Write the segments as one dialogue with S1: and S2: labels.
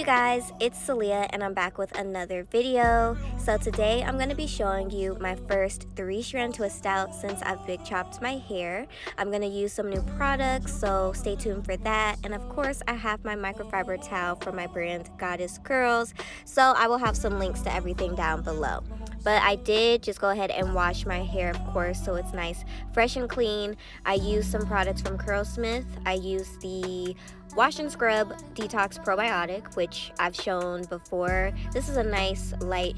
S1: guys, it's Celia and I'm back with another video. So today I'm going to be showing you my first 3-strand twist out since I've big chopped my hair. I'm going to use some new products, so stay tuned for that. And of course I have my microfiber towel from my brand goddessscurls, so I will have some links to everything down below. But I did just go ahead and wash my hair, of course, so it's nice, fresh and clean. I used some products from Curlsmith. I used the Wash and Scrub Detox Probiotic, which I've shown before. This is a nice light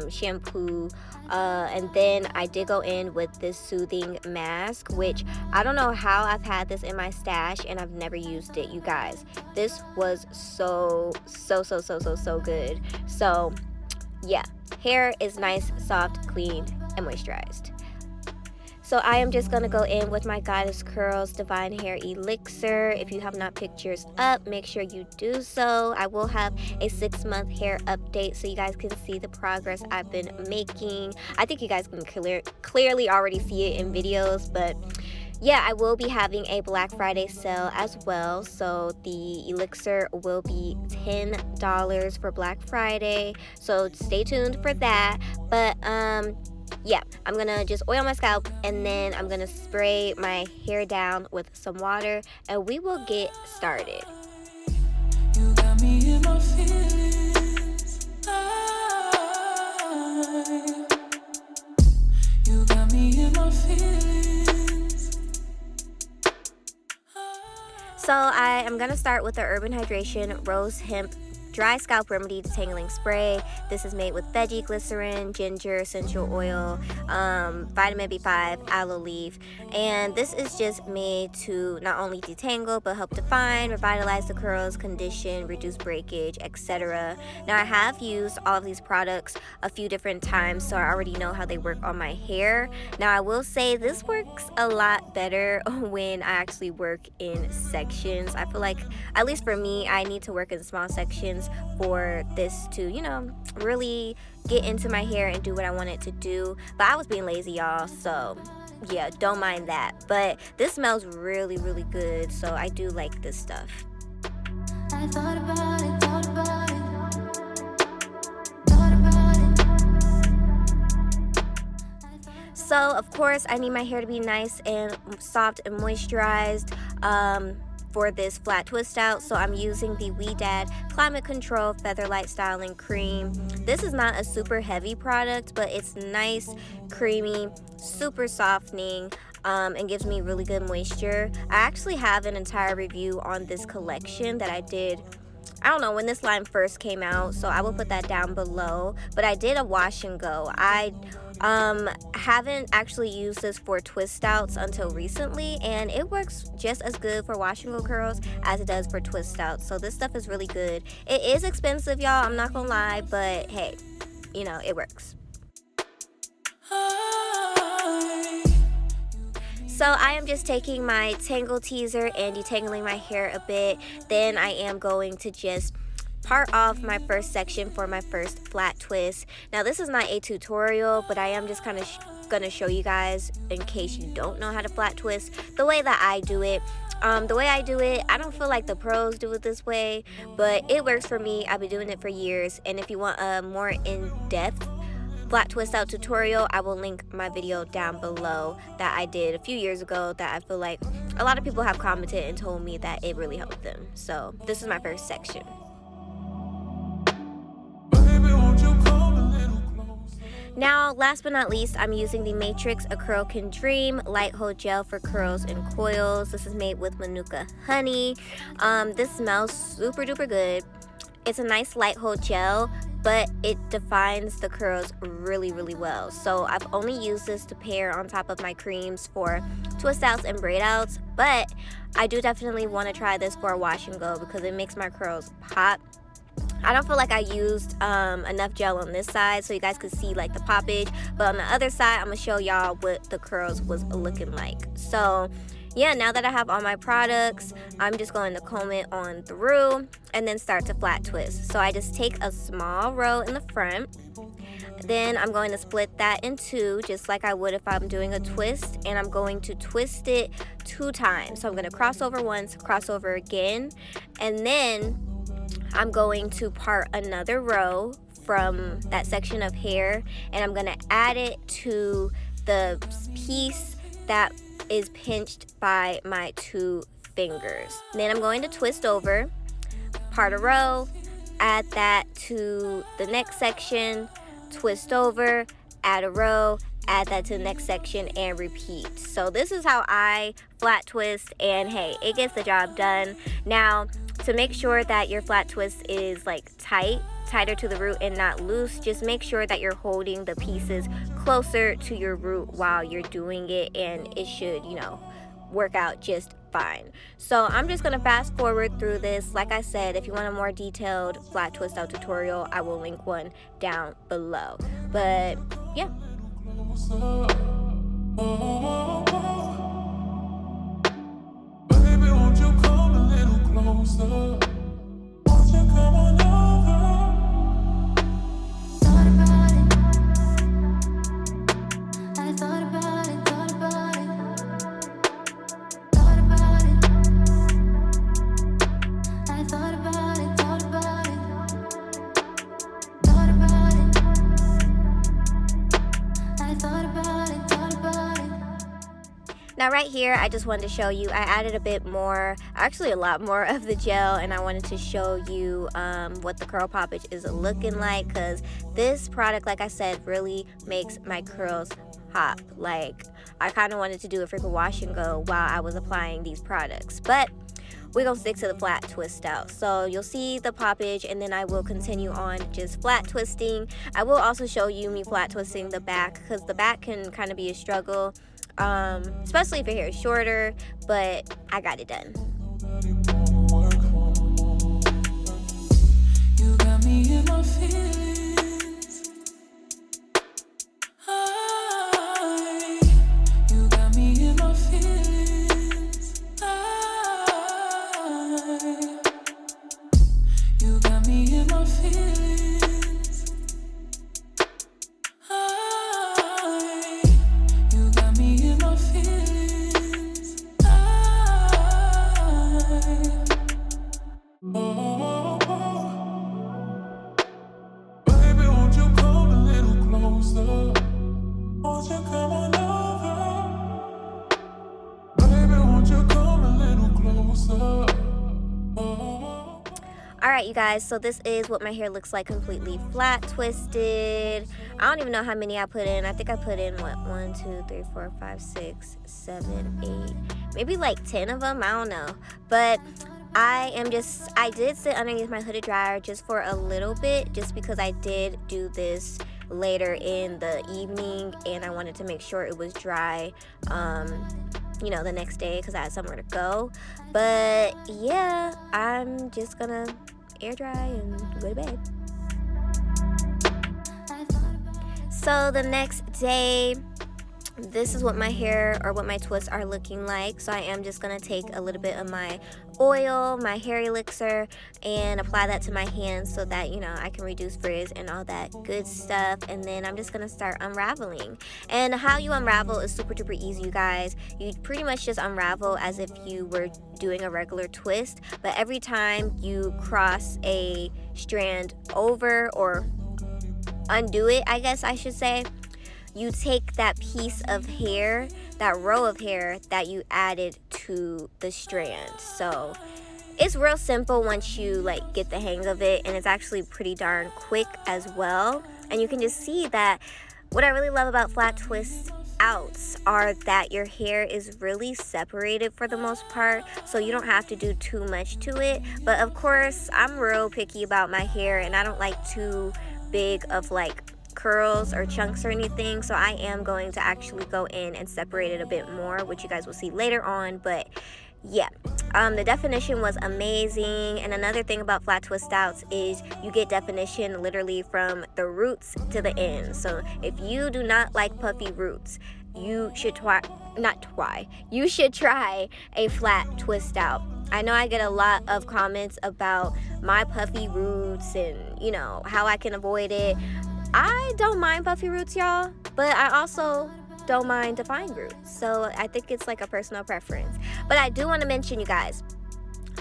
S1: shampoo. And then I did go in with this soothing mask, which I don't know how I've had this in my stash and I've never used it, you guys. This was so good. So yeah, hair is nice, soft, clean, and moisturized. So I am just going to go in with my goddessscurls Divine Hair Elixir. If you have not picked yours up, make sure you do so. I will have a 6-month hair update so you guys can see the progress I've been making. I think you guys can clearly already see it in videos, but yeah, I will be having a Black Friday sale as well. So the elixir will be $10 for Black Friday. So stay tuned for that. But yeah, I'm gonna just oil my scalp and then I'm gonna spray my hair down with some water and we will get started.
S2: You got me in my feelings. You got me in my feelings.
S1: So I am gonna start with the Urban Hydration Rose Hemp Dry Scalp Remedy Detangling Spray. This is made with veggie glycerin, ginger, essential oil, vitamin B5, aloe leaf, and this is just made to not only detangle but help define, revitalize the curls, condition, reduce breakage, etc. Now I have used all of these products a few different times, so I already know how they work on my hair. Now I will say this works a lot better when I actually work in sections. I feel like, at least for me, I need to work in small sections for this to, you know, really get into my hair and do what I want it to do. But I was being lazy, y'all, so yeah, don't mind that. But this smells really good, so I do like this stuff.
S2: I thought about it, thought about it.
S1: So of course I need my hair to be nice and soft and moisturized for this flat twist out, so I'm using the Ouidad Climate Control Featherlight Styling Cream. This is not a super heavy product, but it's nice, creamy, super softening, and gives me really good moisture. I actually have an entire review on this collection that I did, I don't know, when this line first came out, so I will put that down below. But I did a wash and go. I haven't actually used this for twist outs until recently, and it works just as good for wash and go curls as it does for twist outs. So this stuff is really good. It is expensive, y'all, I'm not gonna lie, but hey, you know, it works. So I am just taking my Tangle Teaser and detangling my hair a bit. Then I am going to just part off my first section for my first flat twist. Now this is not a tutorial, but I am just kind of gonna show you guys, in case you don't know how to flat twist, the way that I do it. The way I do it, I don't feel like the pros do it this way, but it works for me. I've been doing it for years, and if you want a more in-depth flat twist out tutorial, I will link my video down below that I did a few years ago that I feel like a lot of people have commented and told me that it really helped them. So this is my first section. Now, last but not least, I'm using the Matrix A Curl Can Dream Light Hold Gel for curls and coils. This is made with Manuka honey. This smells super duper good. It's a nice light hold gel, but it defines the curls really well. So I've only used this to pair on top of my creams for twist outs and braid outs, but I do definitely want to try this for a wash and go because it makes my curls pop. I don't feel like I used enough gel on this side so you guys could see like the poppage, but on the other side I'm gonna show y'all what the curls was looking like. So yeah, now that I have all my products, I'm just going to comb it on through and then start to flat twist. So I just take a small row in the front, then I'm going to split that in two, just like I would if I'm doing a twist, and I'm going to twist it 2 times. So I'm going to cross over once, cross over again, and then I'm going to part another row from that section of hair, and I'm going to add it to the piece that is pinched by my 2 fingers. Then I'm going to twist over, part a row, add that to the next section, twist over, add a row, add that to the next section, and repeat. So this is how I flat twist, and hey, it gets the job done. Now, to make sure that your flat twist is like tighter to the root and not loose, just make sure that you're holding the pieces closer to your root while you're doing it, and it should, you know, work out just fine. So I'm just gonna fast forward through this. Like I said, if you want a more detailed flat twist out tutorial, I will link one down below. But yeah.
S2: Baby, won't you come a little closer? Won't you come on over? Thought about it. I thought about it, thought about it. Thought about it. I thought about it, thought about it. Thought about it. I thought about it, thought about it.
S1: Now right here, I just wanted to show you, I added a bit more, actually a lot more of the gel, and I wanted to show you what the curl poppage is looking like, because this product, like I said, really makes my curls pop. Like, I kind of wanted to do a freaking wash and go while I was applying these products, but we're gonna stick to the flat twist out. So you'll see the poppage, and then I will continue on just flat twisting. I will also show you me flat twisting the back, because the back can kind of be a struggle, especially if your hair is shorter, but I got it done.
S2: You got me in my feelings. You got me in my feelings. You got me in my feelings. You got me in my feelings. Baby, won't you come a little closer? Won't you come on over? Baby, won't you come a little closer?
S1: Alright, you guys, so this is what my hair looks like completely flat twisted. I don't even know how many I put in. I think I put in, what, 1, 2, 3, 4, 5, 6, 7, 8, maybe like 10 of them. I don't know. But I did sit underneath my hooded dryer just for a little bit, just because I did do this later in the evening, and I wanted to make sure it was dry, you know, the next day, because I had somewhere to go. But yeah, I'm just gonna air dry and go to bed. So the next day, this is what my hair, or what my twists are looking like. So I am just gonna take a little bit of my oil, my hair elixir, and apply that to my hands so that, you know, I can reduce frizz and all that good stuff. And then I'm just gonna start unraveling. And how you unravel is super duper easy, you guys. You pretty much just unravel as if you were doing a regular twist, but every time you cross a strand over, or undo it, I guess I should say, you take that piece of hair, that row of hair that you added to the strand. So it's real simple once you like get the hang of it, and it's actually pretty darn quick as well. And you can just see that what I really love about flat twist outs are that your hair is really separated for the most part, so you don't have to do too much to it. But of course, I'm real picky about my hair, and I don't like too big of like curls or chunks or anything, so I am going to actually go in and separate it a bit more, which you guys will see later on. But yeah, the definition was amazing. And another thing about flat twist outs is you get definition literally from the roots to the ends. So if you do not like puffy roots, you should try a flat twist out. I know I get a lot of comments about my puffy roots and, you know, how I can avoid it. I don't mind puffy roots, y'all, but I also don't mind defined roots. So I think it's like a personal preference. But I do want to mention, you guys,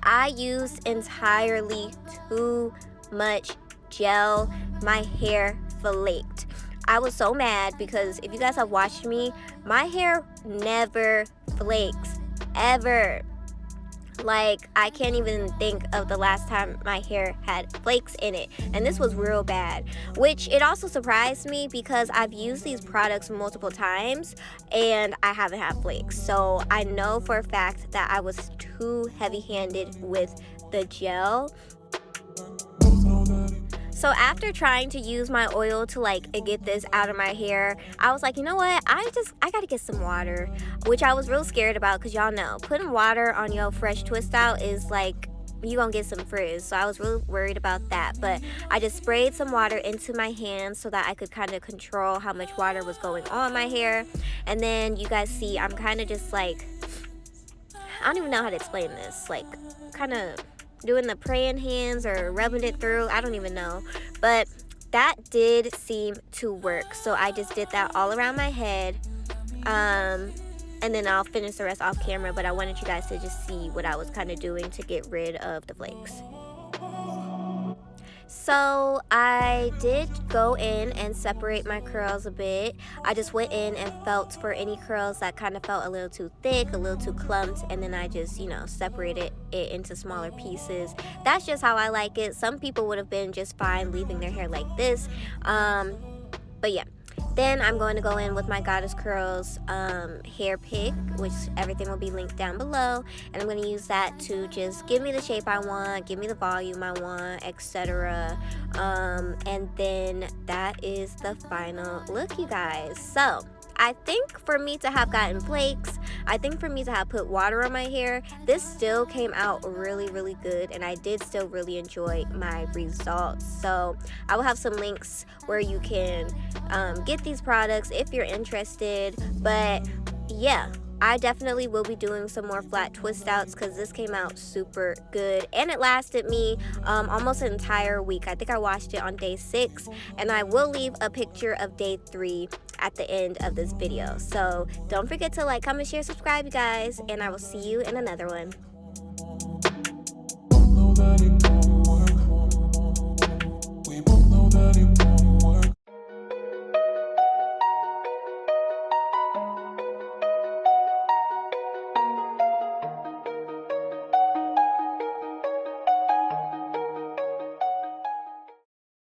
S1: I used entirely too much gel. My hair flaked. I was so mad because if you guys have watched me, my hair never flakes, ever. Like, I can't even think of the last time my hair had flakes in it, and this was real bad, which it also surprised me because I've used these products multiple times and I haven't had flakes. So I know for a fact that I was too heavy-handed with the gel. So after trying to use my oil to like get this out of my hair, I was like, you know what, I gotta get some water, which I was real scared about because y'all know putting water on your fresh twist out is like you gonna get some frizz. So I was really worried about that, but I just sprayed some water into my hands so that I could kind of control how much water was going on my hair. And then you guys see I'm kind of just like, I don't even know how to explain this, like kind of doing the praying hands or rubbing it through, I don't even know, but that did seem to work. So I just did that all around my head, and then I'll finish the rest off camera, but I wanted you guys to just see what I was kind of doing to get rid of the flakes. So I did go in and separate my curls a bit. I just went in and felt for any curls that kind of felt a little too thick, a little too clumped, and then I just, you know, separated it into smaller pieces. That's just how I like it. Some people would have been just fine leaving their hair like this. But yeah. Then I'm going to go in with my Goddess Curls hair pick, which everything will be linked down below. And I'm going to use that to just give me the shape I want, give me the volume I want, etc. And then that is the final look, you guys. So I think for me to have gotten flakes, I think for me to have put water on my hair, this still came out really, really good, and I did still really enjoy my results. So I will have some links where you can get these products if you're interested. But yeah, I definitely will be doing some more flat twist outs because this came out super good, and it lasted me almost an entire week. I think I washed it on day 6, and I will leave a picture of day 3 at the end of this video. So don't forget to like, comment, share, subscribe, you guys, and I will see you in another one.